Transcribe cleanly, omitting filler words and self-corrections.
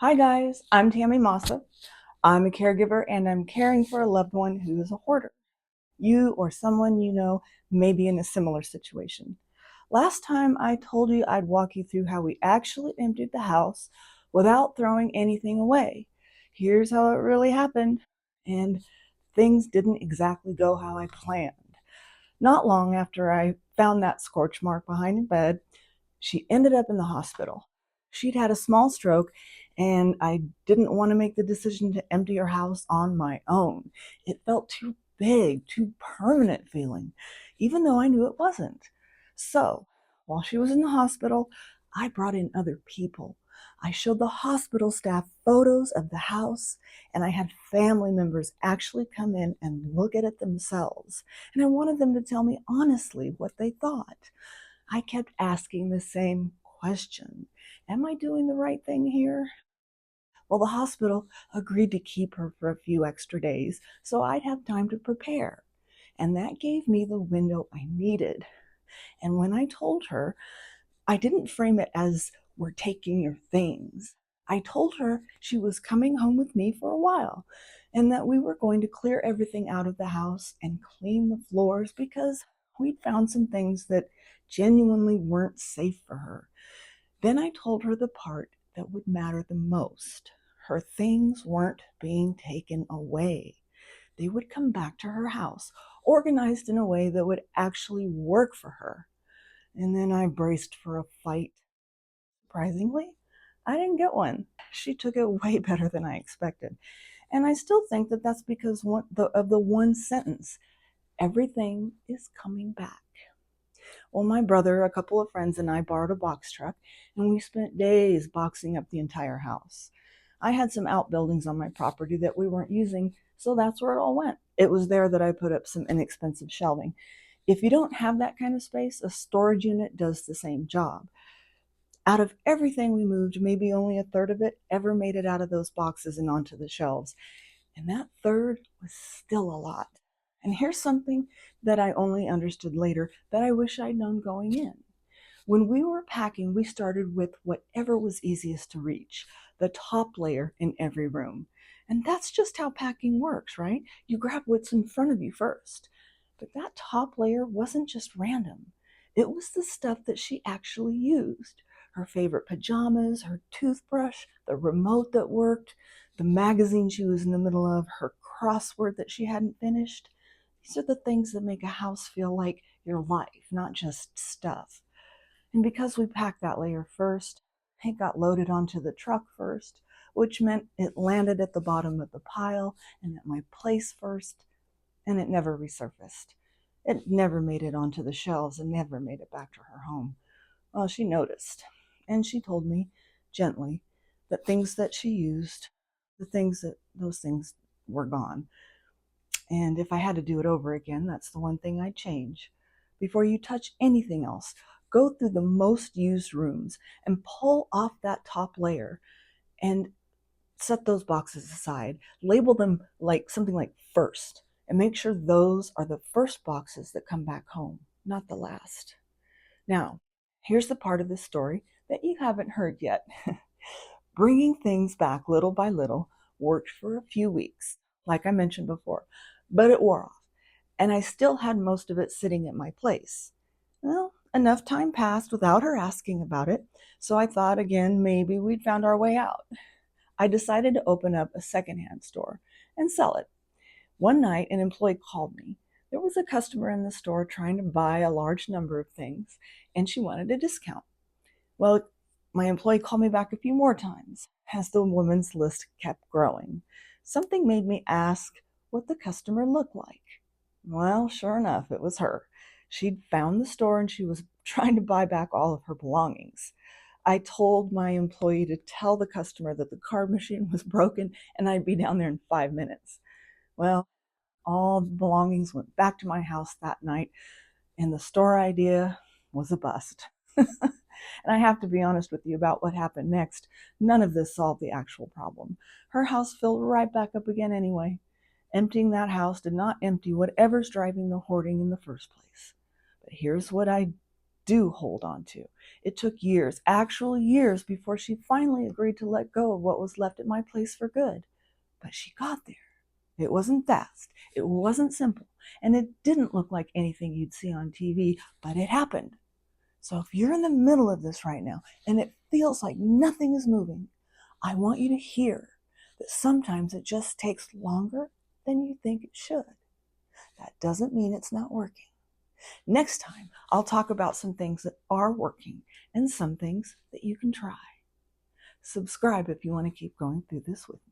Hi guys, I'm Tammy Massa. I'm a caregiver and I'm caring for a loved one who is a hoarder. You or someone you know may be in a similar situation. Last time I told you I'd walk you through how we actually emptied the house without throwing anything away. Here's how it really happened, and things didn't exactly go how I planned. Not long after I found that scorch mark behind the bed, she ended up in the hospital. She'd had a small stroke, and I didn't want to make the decision to empty her house on my own. It felt too big, too permanent feeling, even though I knew it wasn't. So, while she was in the hospital, I brought in other people. I showed the hospital staff photos of the house, and I had family members actually come in and look at it themselves. And I wanted them to tell me honestly what they thought. I kept asking the same question. Am I doing the right thing here? Well, the hospital agreed to keep her for a few extra days so I'd have time to prepare. And that gave me the window I needed. And when I told her, I didn't frame it as we're taking your things. I told her she was coming home with me for a while and that we were going to clear everything out of the house and clean the floors because we'd found some things that genuinely weren't safe for her. Then I told her the part that would matter the most. Her things weren't being taken away. They would come back to her house, organized in a way that would actually work for her. And then I braced for a fight. Surprisingly, I didn't get one. She took it way better than I expected. And I still think that that's because of the one sentence: everything is coming back. Well, my brother, a couple of friends, and I borrowed a box truck, and we spent days boxing up the entire house. I had some outbuildings on my property that we weren't using, so that's where it all went. It was there that I put up some inexpensive shelving. If you don't have that kind of space, a storage unit does the same job. Out of everything we moved, maybe only a third of it ever made it out of those boxes and onto the shelves. And that third was still a lot. And here's something that I only understood later that I wish I'd known going in. When we were packing, we started with whatever was easiest to reach, the top layer in every room. And that's just how packing works, right? You grab what's in front of you first. But that top layer wasn't just random. It was the stuff that she actually used: her favorite pajamas, her toothbrush, the remote that worked, the magazine she was in the middle of, her crossword that she hadn't finished. These are the things that make a house feel like your life, not just stuff. And because we packed that layer first, it got loaded onto the truck first, which meant it landed at the bottom of the pile and at my place first, and it never resurfaced. It never made it onto the shelves and never made it back to her home. Well, she noticed, and she told me gently that things that she used, those things were gone. And if I had to do it over again, that's the one thing I'd change. Before you touch anything else, go through the most used rooms and pull off that top layer and set those boxes aside. Label them like something like first, and make sure those are the first boxes that come back home, not the last. Now, here's the part of the story that you haven't heard yet. Bringing things back little by little worked for a few weeks, like I mentioned before, but it wore off, and I still had most of it sitting at my place. Well, enough time passed without her asking about it, so I thought again maybe we'd found our way out. I decided to open up a secondhand store and sell it. One night, an employee called me. There was a customer in the store trying to buy a large number of things, and she wanted a discount. Well, my employee called me back a few more times as the woman's list kept growing. Something made me ask what the customer looked like. Well, sure enough, it was her. She'd found the store and she was trying to buy back all of her belongings. I told my employee to tell the customer that the card machine was broken and I'd be down there in 5 minutes. Well, all the belongings went back to my house that night, and the store idea was a bust. And I have to be honest with you about what happened next. None of this solved the actual problem. Her house filled right back up again anyway. Emptying that house did not empty whatever's driving the hoarding in the first place. But here's what I do hold on to. It took years, actual years, before she finally agreed to let go of what was left at my place for good. But she got there. It wasn't fast, it wasn't simple, and it didn't look like anything you'd see on TV, but it happened. So if you're in the middle of this right now and it feels like nothing is moving, I want you to hear that sometimes it just takes longer than you think it should. That doesn't mean it's not working. Next time, I'll talk about some things that are working and some things that you can try. Subscribe if you want to keep going through this with me.